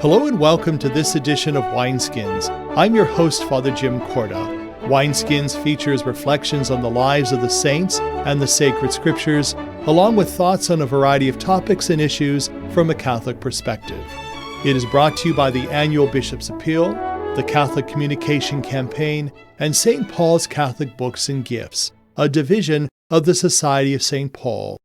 Hello and welcome to this edition of Wineskins. I'm your host, Father Jim Corda. Wineskins features reflections on the lives of the saints and the sacred scriptures, along with thoughts on a variety of topics and issues from a Catholic perspective. It is brought to you by the annual Bishop's Appeal, the Catholic Communication Campaign, and St. Paul's Catholic Books and Gifts, a division of the Society of St. Paul.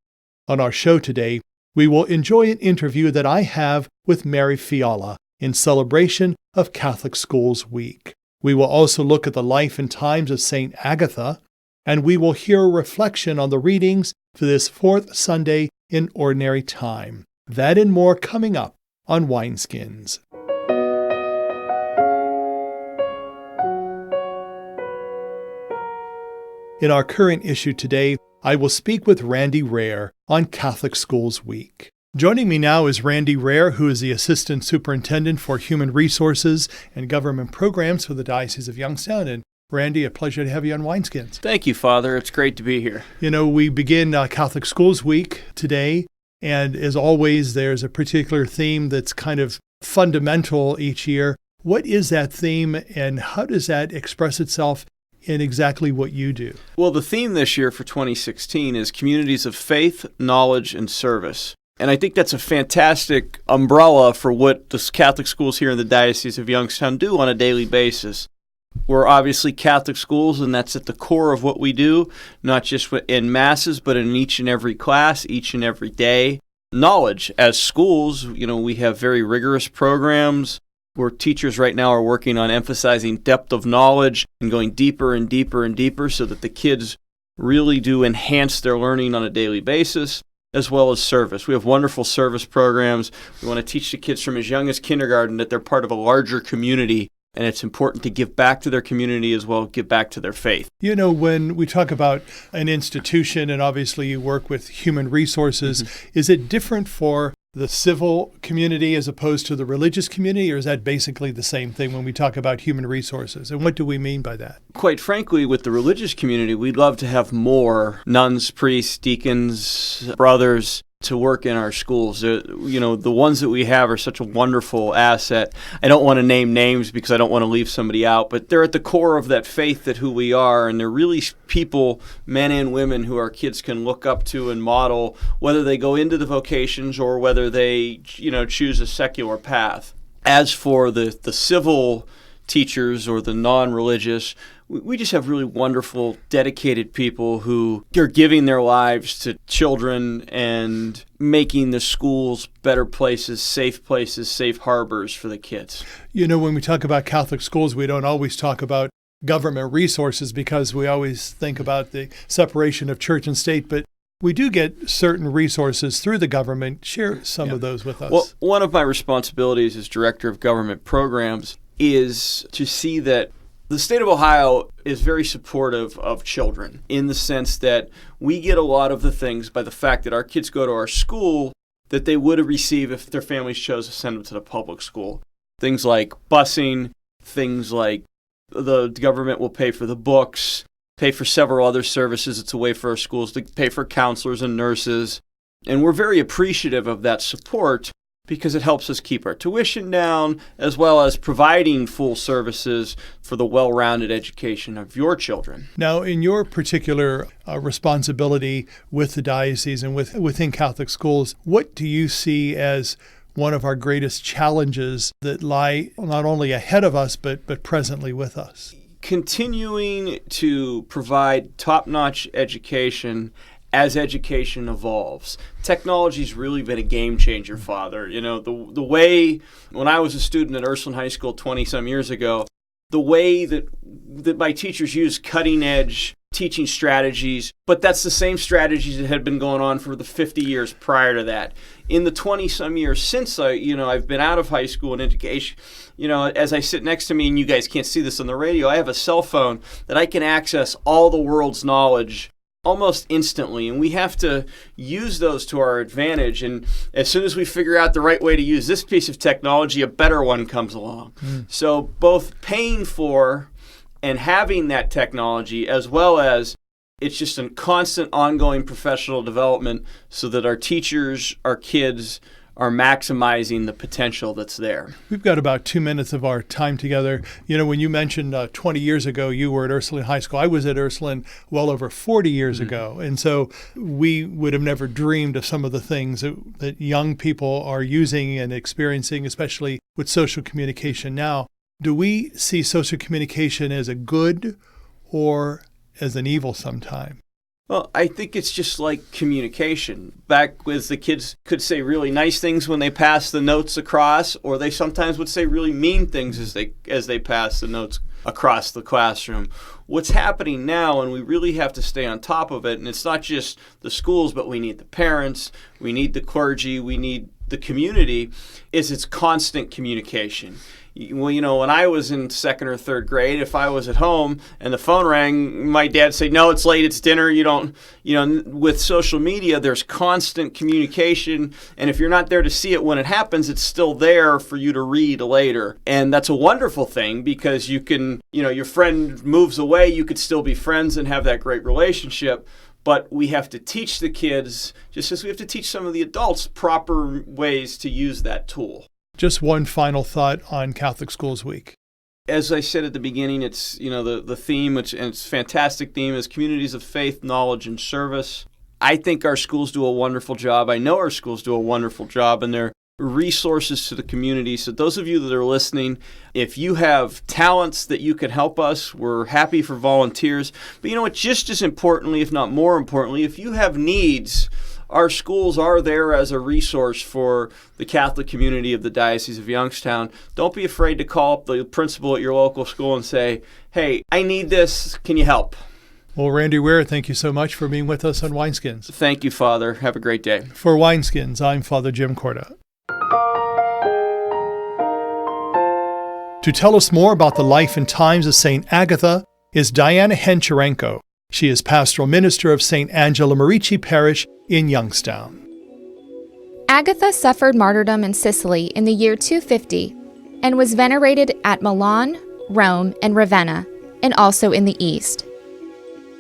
On our show today, we will enjoy an interview that I have with Mary Fiala in celebration of Catholic Schools Week. We will also look at the life and times of St. Agatha, and we will hear a reflection on the readings for this fourth Sunday in Ordinary Time. That and more coming up on Wineskins. In our current issue today, I will speak with Randy Rare on Catholic Schools Week. Joining me now is Randy Rare, who is the Assistant Superintendent for Human Resources and Government Programs for the Diocese of Youngstown. And Randy, a pleasure to have you on Wineskins. Thank you, Father. It's great to be here. You know, we begin Catholic Schools Week today, and as always, there's a particular theme that's kind of fundamental each year. What is that theme, and how does that express itself in exactly what you do? Well, the theme this year for 2016 is Communities of Faith, Knowledge, and Service. And I think that's a fantastic umbrella for what the Catholic schools here in the Diocese of Youngstown do on a daily basis. We're obviously Catholic schools, and that's at the core of what we do, not just in masses, but in each and every class, each and every day. Knowledge, as schools, we have very rigorous programs where teachers right now are working on emphasizing depth of knowledge and going deeper and deeper and deeper so that the kids really do enhance their learning on a daily basis, as well as service. We have wonderful service programs. We want to teach the kids from as young as kindergarten that they're part of a larger community, and it's important to give back to their community as well as give back to their faith. You know, when we talk about an institution, and obviously you work with human resources, is it different for the civil community as opposed to the religious community, or is that basically the same thing when we talk about human resources? And what do we mean by that? Quite frankly, with the religious community, we'd love to have more nuns, priests, deacons, brothers to work in our schools. The ones that we have are such a wonderful asset. I don't want to name names because I don't want to leave somebody out, but they're at the core of that faith that who we are, and they're really people, men and women, who our kids can look up to and model, whether they go into the vocations or whether they, choose a secular path. As for the civil teachers or the non-religious, we just have really wonderful, dedicated people who are giving their lives to children and making the schools better places, safe harbors for the kids. When we talk about Catholic schools, we don't always talk about government resources because we always think about the separation of church and state, but we do get certain resources through the government. Share some of those with us. Well, one of my responsibilities as Director of Government Programs is to see that the state of Ohio is very supportive of children in the sense that we get a lot of the things by the fact that our kids go to our school that they would have received if their families chose to send them to the public school. Things like busing, things like the government will pay for the books, pay for several other services. It's a way for our schools to pay for counselors and nurses. And we're very appreciative of that support because it helps us keep our tuition down, as well as providing full services for the well-rounded education of your children. Now, in your particular responsibility with the diocese and within Catholic schools, what do you see as one of our greatest challenges that lie not only ahead of us, but presently with us? Continuing to provide top-notch education as education evolves. Technology's really been a game changer, Father. The way, when I was a student at Ursuline High School 20-some years ago, the way that my teachers used cutting-edge teaching strategies, but that's the same strategies that had been going on for the 50 years prior to that. In the 20-some years since I've been out of high school and education, as I sit next to me, and you guys can't see this on the radio, I have a cell phone that I can access all the world's knowledge almost instantly, and we have to use those to our advantage. And as soon as we figure out the right way to use this piece of technology, a better one comes along. So both paying for and having that technology, as well as it's just a constant ongoing professional development so that our teachers, our kids are maximizing the potential that's there. We've got about 2 minutes of our time together. You know, when you mentioned 20 years ago you were at Ursuline High School, I was at Ursuline well over 40 years ago. And so we would have never dreamed of some of the things that young people are using and experiencing, especially with social communication now. Do we see social communication as a good or as an evil sometime? Well, I think it's just like communication. Back with the kids could say really nice things when they pass the notes across, or they sometimes would say really mean things as they pass the notes across the classroom. What's happening now, and we really have to stay on top of it, and it's not just the schools, but we need the parents, we need the clergy, we need the community, is it's constant communication. Well, you know, when I was in second or third grade, if I was at home and the phone rang, my dad would say, "No, it's late, it's dinner." You don't, you know, with social media, there's constant communication. And if you're not there to see it when it happens, it's still there for you to read later. And that's a wonderful thing because you can, you know, your friend moves away, you could still be friends and have that great relationship. But we have to teach the kids, just as we have to teach some of the adults, proper ways to use that tool. Just one final thought on Catholic Schools Week. As I said at the beginning, it's, you know, the theme, and it's a fantastic theme, is communities of faith, knowledge, and service. I think our schools do a wonderful job. I know our schools do a wonderful job, and they're resources to the community. So those of you that are listening, if you have talents that you can help us, we're happy for volunteers. But you know what, just as importantly, if not more importantly, if you have needs, our schools are there as a resource for the Catholic community of the Diocese of Youngstown. Don't be afraid to call up the principal at your local school and say, "Hey, I need this. Can you help?" Well, Randy Ware, thank you so much for being with us on Wineskins. Thank you, Father. Have a great day. For Wineskins, I'm Father Jim Korda. To tell us more about the life and times of St. Agatha is Diana Hencharenko. She is pastoral minister of St. Angela Merici Parish in Youngstown. Agatha suffered martyrdom in Sicily in the year 250 and was venerated at Milan, Rome, and Ravenna, and also in the East.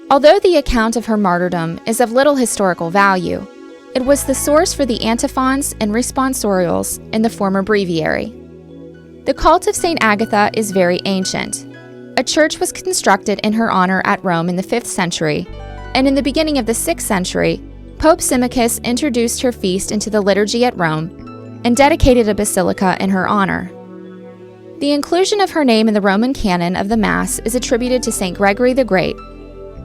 Although the account of her martyrdom is of little historical value, it was the source for the antiphons and responsorials in the former breviary. The cult of St. Agatha is very ancient. A church was constructed in her honor at Rome in the 5th century, and in the beginning of the 6th century, Pope Symmachus introduced her feast into the liturgy at Rome and dedicated a basilica in her honor. The inclusion of her name in the Roman canon of the Mass is attributed to St. Gregory the Great.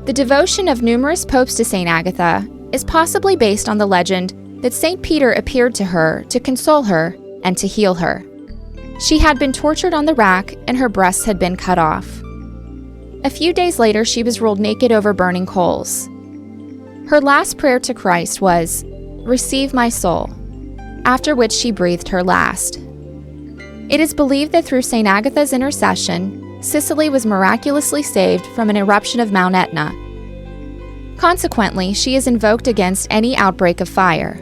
The devotion of numerous popes to St. Agatha is possibly based on the legend that St. Peter appeared to her to console her and to heal her. She had been tortured on the rack and her breasts had been cut off. A few days later, she was rolled naked over burning coals. Her last prayer to Christ was, "Receive my soul," after which she breathed her last. It is believed that through St. Agatha's intercession, Sicily was miraculously saved from an eruption of Mount Etna. Consequently, she is invoked against any outbreak of fire.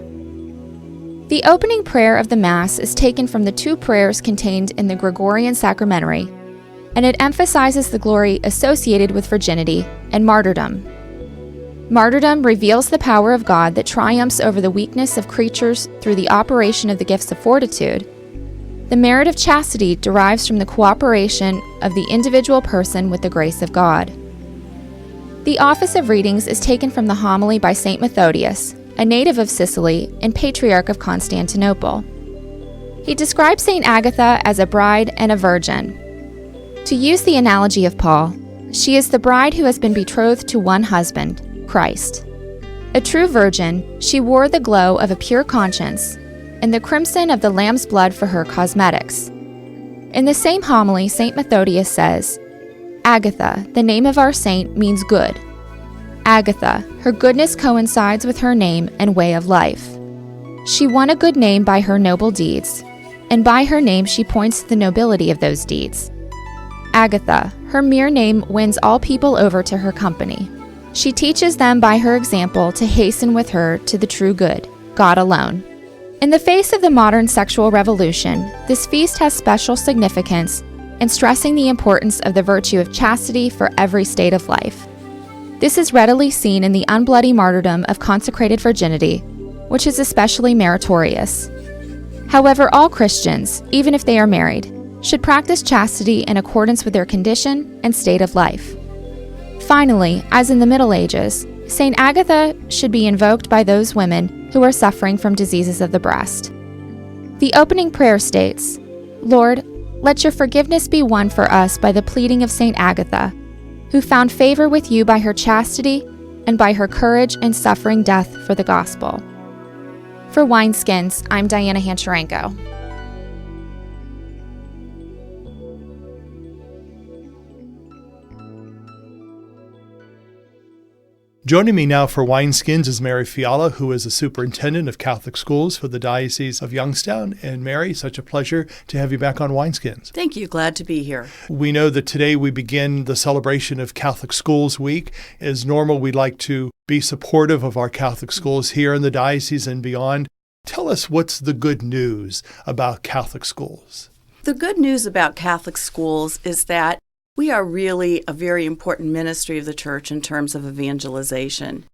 The opening prayer of the Mass is taken from the 2 prayers contained in the Gregorian Sacramentary, and it emphasizes the glory associated with virginity and martyrdom. Martyrdom reveals the power of God that triumphs over the weakness of creatures through the operation of the gifts of fortitude. The merit of chastity derives from the cooperation of the individual person with the grace of God. The office of readings is taken from the homily by St. Methodius, a native of Sicily and Patriarch of Constantinople. He describes St. Agatha as a bride and a virgin. To use the analogy of Paul, she is the bride who has been betrothed to one husband, Christ. A true virgin, she wore the glow of a pure conscience and the crimson of the lamb's blood for her cosmetics. In the same homily, St. Methodius says, "Agatha, the name of our saint, means good. Agatha, her goodness coincides with her name and way of life. She won a good name by her noble deeds, and by her name she points to the nobility of those deeds. Agatha, her mere name wins all people over to her company. She teaches them by her example to hasten with her to the true good, God alone." In the face of the modern sexual revolution, this feast has special significance in stressing the importance of the virtue of chastity for every state of life. This is readily seen in the unbloody martyrdom of consecrated virginity, which is especially meritorious. However, all Christians, even if they are married, should practice chastity in accordance with their condition and state of life. Finally, as in the Middle Ages, St. Agatha should be invoked by those women who are suffering from diseases of the breast. The opening prayer states, "Lord, let your forgiveness be won for us by the pleading of St. Agatha, who found favor with you by her chastity and by her courage in suffering death for the gospel." For Wineskins, I'm Diana Hancharenko. Joining me now for Wineskins is Mary Fiala, who is a superintendent of Catholic schools for the Diocese of Youngstown. And Mary, such a pleasure to have you back on Wineskins. Thank you. Glad to be here. We know that today we begin the celebration of Catholic Schools Week. As normal, we'd like to be supportive of our Catholic schools here in the diocese and beyond. Tell us what's the good news about Catholic schools. The good news about Catholic schools is that we are really a very important ministry of the Church in terms of evangelization.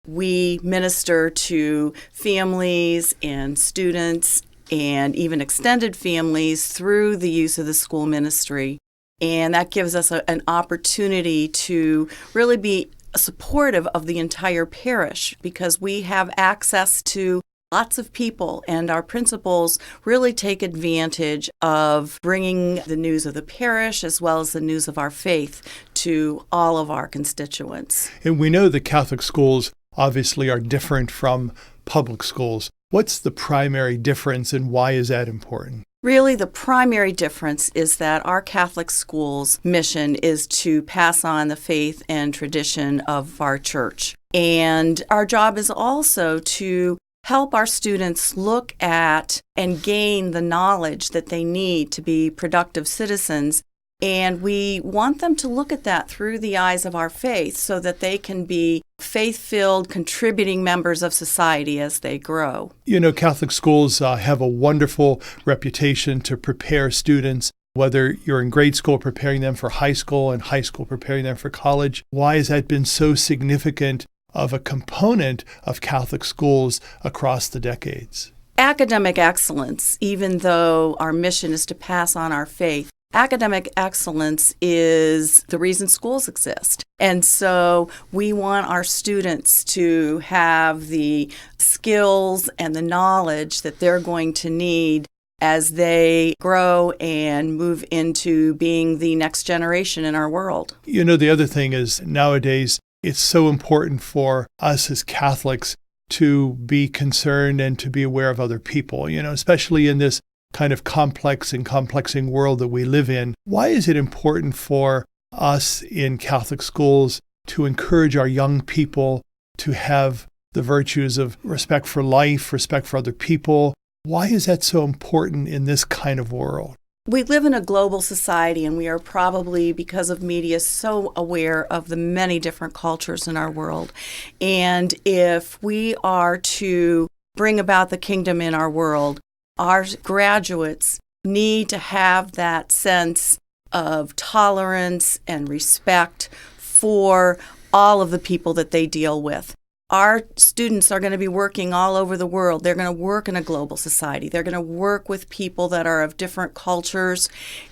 We minister to families and students and even extended families through the use of the school ministry. And that gives us an opportunity to really be supportive of the entire parish because we have access to lots of people, and our principals really take advantage of bringing the news of the parish as well as the news of our faith to all of our constituents. And we know that Catholic schools obviously are different from public schools. What's the primary difference and why is that important? Really, the primary difference is that our Catholic schools' mission is to pass on the faith and tradition of our church. And our job is also to help our students look at and gain the knowledge that they need to be productive citizens. And we want them to look at that through the eyes of our faith so that they can be faith-filled, contributing members of society as they grow. You know, Catholic schools have a wonderful reputation to prepare students, whether you're in grade school preparing them for high school and high school preparing them for college. Why has that been so significant of a component of Catholic schools across the decades? Academic excellence, even though our mission is to pass on our faith, academic excellence is the reason schools exist. And so we want our students to have the skills and the knowledge that they're going to need as they grow and move into being the next generation in our world. You know, the other thing is nowadays, it's so important for us as Catholics to be concerned and to be aware of other people, you know, especially in this kind of complex and complexing world that we live in. Why is it important for us in Catholic schools to encourage our young people to have the virtues of respect for life, respect for other people? Why is that so important in this kind of world? We live in a global society, and we are probably, because of media, so aware of the many different cultures in our world. And if we are to bring about the kingdom in our world, our graduates need to have that sense of tolerance and respect for all of the people that they deal with. Our students are going to be working all over the world. They're going to work in a global society. They're going to work with people that are of different cultures,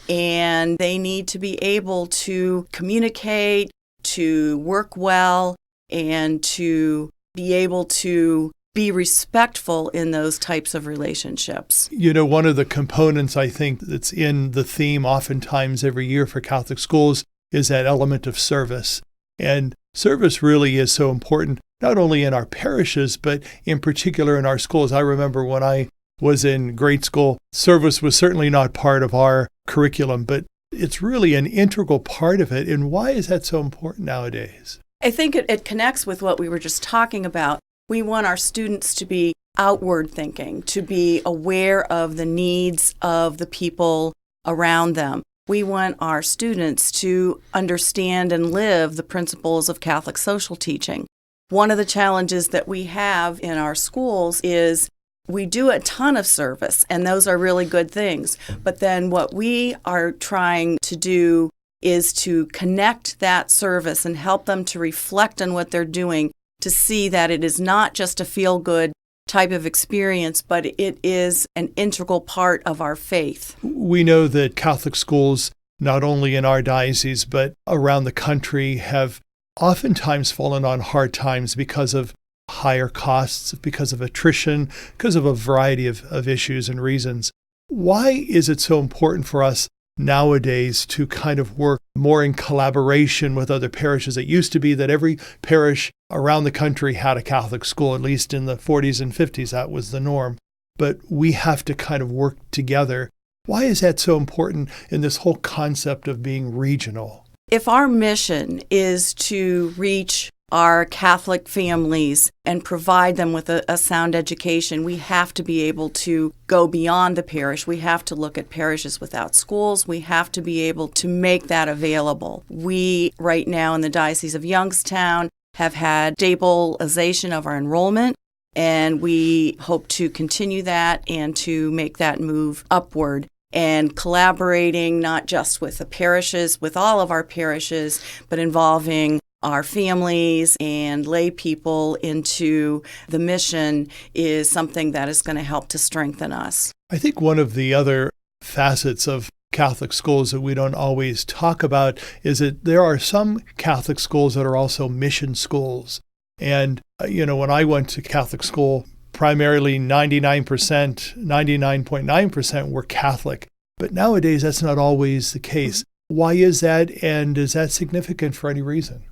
and they need to be able to communicate, to work well, and to be able to be respectful in those types of relationships. You know, one of the components I think that's in the theme oftentimes every year for Catholic schools is that element of service. And service really is so important, not only in our parishes, but in particular in our schools. I remember when I was in grade school, service was certainly not part of our curriculum, but it's really an integral part of it. And why is that so important nowadays? I think it connects with what we were just talking about. We want our students to be outward thinking, to be aware of the needs of the people around them. We want our students to understand and live the principles of Catholic social teaching. One of the challenges that we have in our schools is we do a ton of service, and those are really good things. But then what we are trying to do is to connect that service and help them to reflect on what they're doing, to see that it is not just a feel-good type of experience, but it is an integral part of our faith. We know that Catholic schools, not only in our diocese, but around the country, have oftentimes fallen on hard times because of higher costs, because of attrition, because of a variety of issues and reasons. Why is it so important for us nowadays to kind of work more in collaboration with other parishes? It used to be that every parish around the country had a Catholic school, at least in the 40s and 50s, that was the norm. But we have to kind of work together. Why is that so important in this whole concept of being regional? If our mission is to reach our Catholic families and provide them with a sound education, we have to be able to go beyond the parish. We have to look at parishes without schools. We have to be able to make that available. We, right now in the Diocese of Youngstown, have had stabilization of our enrollment, and we hope to continue that and to make that move upward. And collaborating not just with the parishes, with all of our parishes, but involving our families and lay people into the mission is something that is going to help to strengthen us. I think one of the other facets of Catholic schools that we don't always talk about is that there are some Catholic schools that are also mission schools. And, when I went to Catholic school, primarily 99.9% were Catholic. But nowadays, that's not always the case. Why is that, and is that significant for any reason?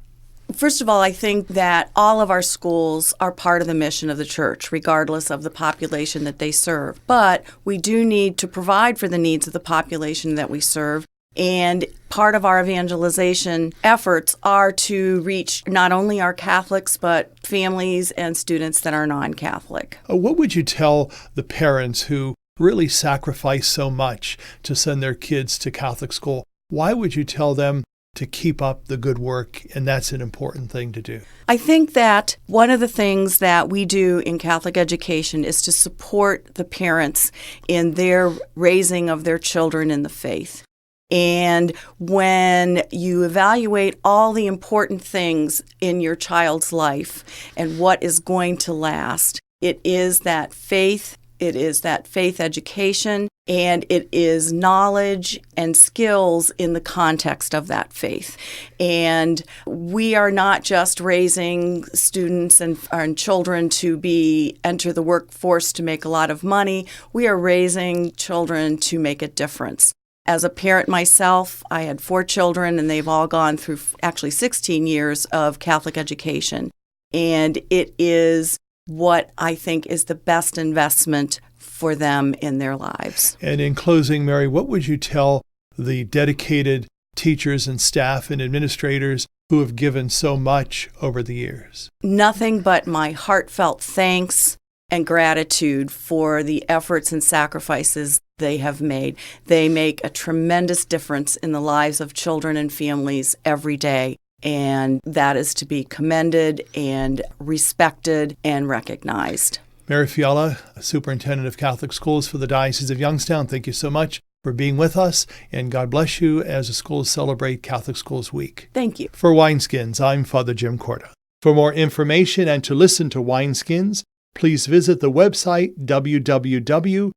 First of all, I think that all of our schools are part of the mission of the church, regardless of the population that they serve. But we do need to provide for the needs of the population that we serve. And part of our evangelization efforts are to reach not only our Catholics, but families and students that are non-Catholic. What would you tell the parents who really sacrifice so much to send their kids to Catholic school? Why would you tell them to keep up the good work, and that's an important thing to do? I think that one of the things that we do in Catholic education is to support the parents in their raising of their children in the faith. And when you evaluate all the important things in your child's life and what is going to last, it is that faith education, and it is knowledge and skills in the context of that faith. And we are not just raising students and children to enter the workforce to make a lot of money. We are raising children to make a difference. As a parent myself, I had 4 children, and they've all gone through actually 16 years of Catholic education. And it is what I think is the best investment for them in their lives. And in closing, Mary, what would you tell the dedicated teachers and staff and administrators who have given so much over the years? Nothing but my heartfelt thanks and gratitude for the efforts and sacrifices they have made. They make a tremendous difference in the lives of children and families every day. And that is to be commended and respected and recognized. Mary Fiala, Superintendent of Catholic Schools for the Diocese of Youngstown, thank you so much for being with us, and God bless you as the schools celebrate Catholic Schools Week. Thank you. For Wineskins, I'm Father Jim Corda. For more information and to listen to Wineskins, please visit the website www.doi.org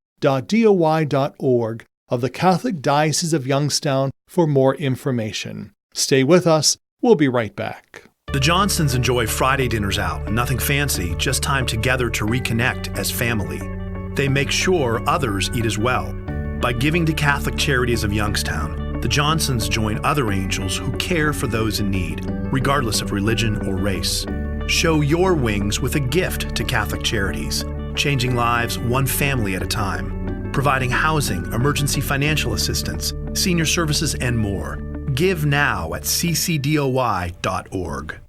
of the Catholic Diocese of Youngstown for more information. Stay with us. We'll be right back. The Johnsons enjoy Friday dinners out. Nothing fancy, just time together to reconnect as family. They make sure others eat as well. By giving to Catholic Charities of Youngstown, the Johnsons join other angels who care for those in need, regardless of religion or race. Show your wings with a gift to Catholic Charities, changing lives one family at a time, providing housing, emergency financial assistance, senior services, and more. Give now at ccdoi.org.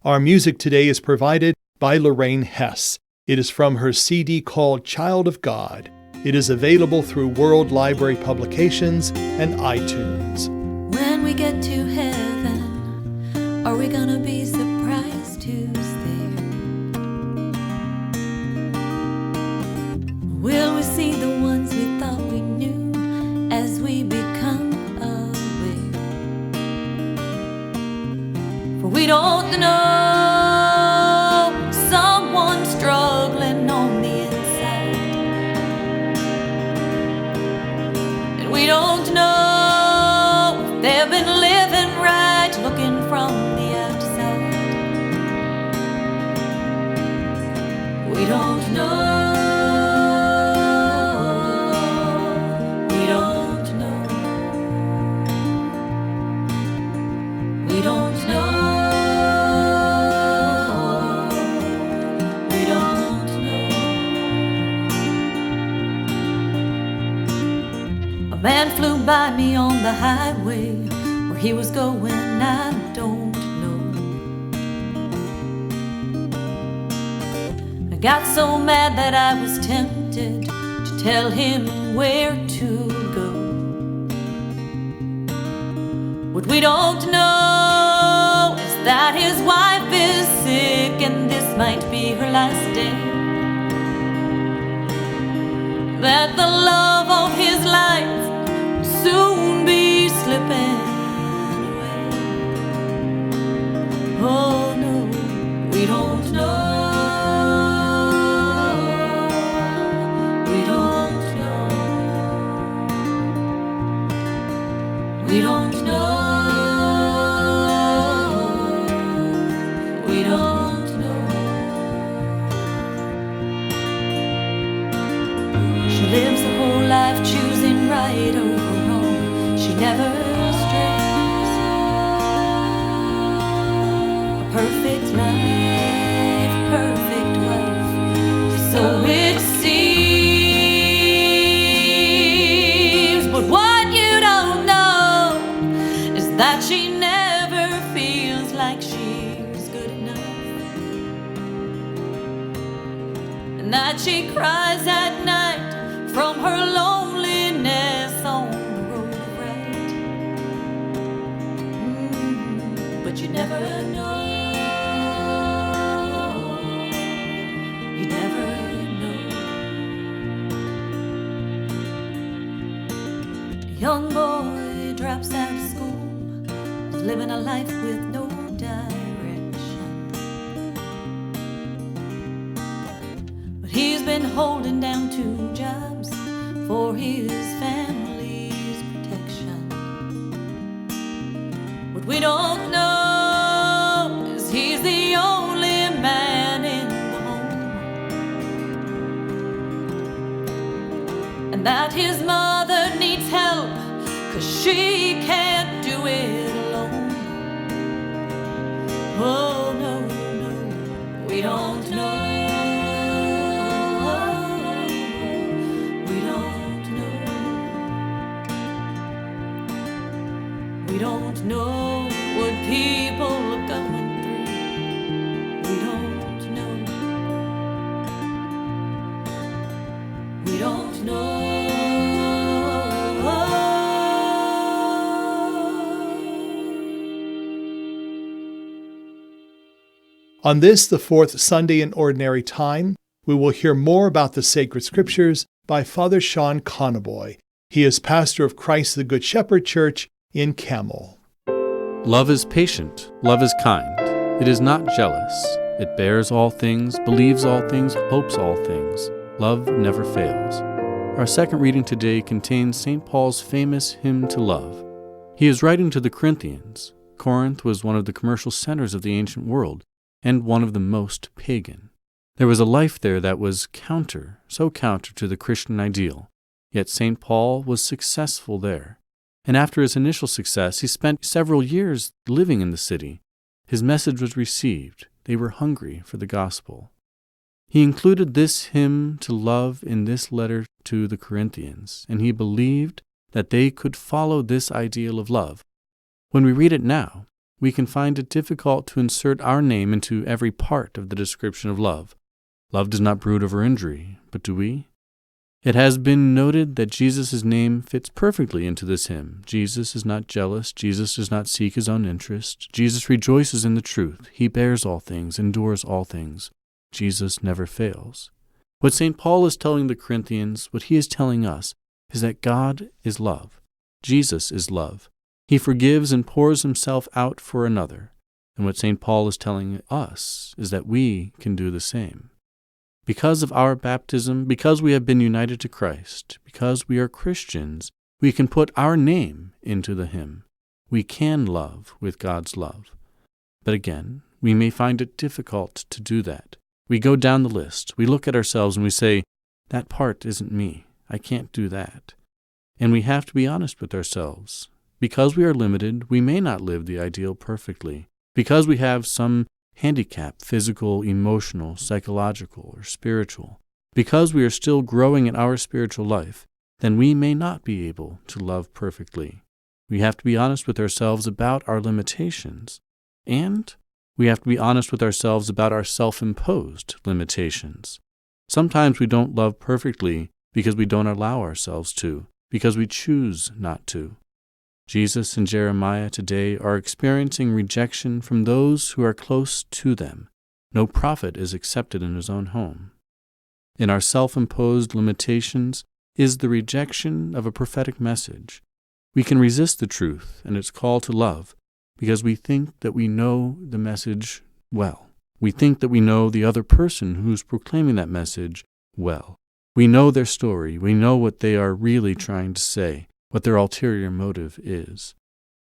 Our music today is provided by Lorraine Hess. It is from her CD called Child of God. It is available through World Library Publications and iTunes. When we get to heaven, are we gonna be surprised who's there? Will we see the ones we thought we knew as we become aware? For we don't know someone struggling on the inside. We don't know. We don't know. A man flew by me on the highway. Where he was going, I don't know. I got so mad that I was tempted to tell him where to go. What we don't know is that his wife is sick and this might be her last day. That the love of his life will soon be slipping away. Oh no, we don't know. We don't know. We don't know. We don't know. She lives her whole life choosing right over wrong. She never strays. A perfect life, perfect wife. So it seems. But what you don't know is that she never feels like she's good enough, and that she cries at night from her loneliness on the road of right. But you never know. You never know. A young boy drops out of school, is living a life with no direction. But he's been holding down 2 jobs for his family's protection. What we don't know is he's the only man in the home, and that his mother needs help 'cause she can't do it alone. Oh no, no, we don't know. We don't know. We don't know what people are going through. We don't know. We don't know. On this, the 4th Sunday in Ordinary Time, we will hear more about the sacred scriptures by Father Sean Conaboy. He is pastor of Christ the Good Shepherd Church in Camel. Love is patient, love is kind. It is not jealous. It bears all things, believes all things, hopes all things. Love never fails. Our second reading today contains St. Paul's famous hymn to love. He is writing to the Corinthians. Corinth was one of the commercial centers of the ancient world, and one of the most pagan. There was a life there that was so counter to the Christian ideal. Yet St. Paul was successful there. And after his initial success, he spent several years living in the city. His message was received. They were hungry for the gospel. He included this hymn to love in this letter to the Corinthians, and he believed that they could follow this ideal of love. When we read it now, we can find it difficult to insert our name into every part of the description of love. Love does not brood over injury, but do we? It has been noted that Jesus' name fits perfectly into this hymn. Jesus is not jealous. Jesus does not seek his own interest. Jesus rejoices in the truth. He bears all things, endures all things. Jesus never fails. What St. Paul is telling the Corinthians, what he is telling us, is that God is love. Jesus is love. He forgives and pours himself out for another. And what St. Paul is telling us is that we can do the same. Because of our baptism, because we have been united to Christ, because we are Christians, we can put our name into the hymn. We can love with God's love. But again, we may find it difficult to do that. We go down the list, we look at ourselves and we say, that part isn't me. I can't do that. And we have to be honest with ourselves. because we are limited, we may not live the ideal perfectly. Because we have some handicap, physical, emotional, psychological, or spiritual, because we are still growing in our spiritual life, then we may not be able to love perfectly. We have to be honest with ourselves about our limitations, and we have to be honest with ourselves about our self-imposed limitations. Sometimes we don't love perfectly because we don't allow ourselves to, because we choose not to. Jesus and Jeremiah today are experiencing rejection from those who are close to them. No prophet is accepted in his own home. In our self-imposed limitations is the rejection of a prophetic message. We can resist the truth and its call to love because we think that we know the message well. We think that we know the other person who's proclaiming that message well. We know their story. We know what they are really trying to say, what their ulterior motive is.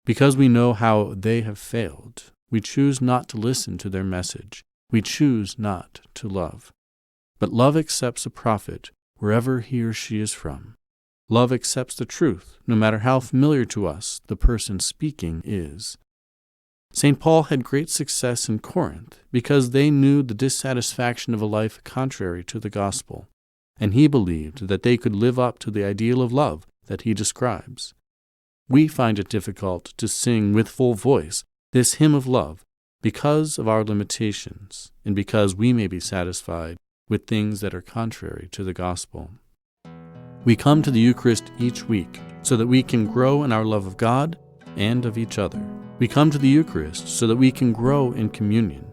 Because we know how they have failed, we choose not to listen to their message. We choose not to love. But love accepts a prophet wherever he or she is from. Love accepts the truth, no matter how familiar to us the person speaking is. St. Paul had great success in Corinth because they knew the dissatisfaction of a life contrary to the gospel, and he believed that they could live up to the ideal of love that he describes. We find it difficult to sing with full voice this hymn of love because of our limitations and because we may be satisfied with things that are contrary to the gospel. We come to the Eucharist each week so that we can grow in our love of God and of each other. We come to the Eucharist so that we can grow in communion,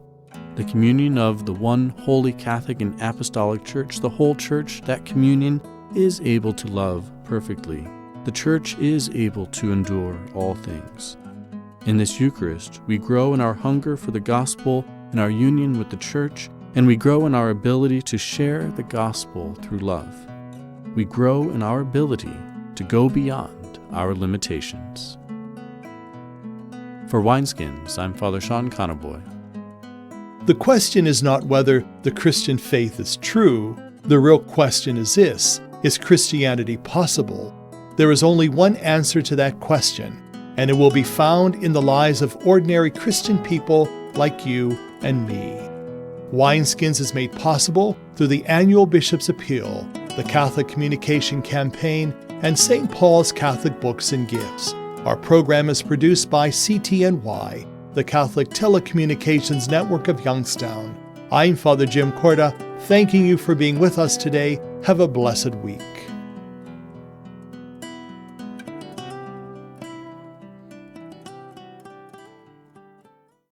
the communion of the one holy Catholic and Apostolic Church, the whole Church. That communion is able to love perfectly. The Church is able to endure all things. In this Eucharist, we grow in our hunger for the gospel and our union with the Church, and we grow in our ability to share the gospel through love. We grow in our ability to go beyond our limitations. For Wineskins, I'm Father Sean Conaboy. The question is not whether the Christian faith is true. The real question is this: is Christianity possible? There is only one answer to that question, and it will be found in the lives of ordinary Christian people like you and me. Wineskins is made possible through the annual Bishop's Appeal, the Catholic Communication Campaign, and St. Paul's Catholic Books and Gifts. Our program is produced by CTNY, the Catholic Telecommunications Network of Youngstown. I'm Father Jim Corda, thanking you for being with us today. Have a blessed week.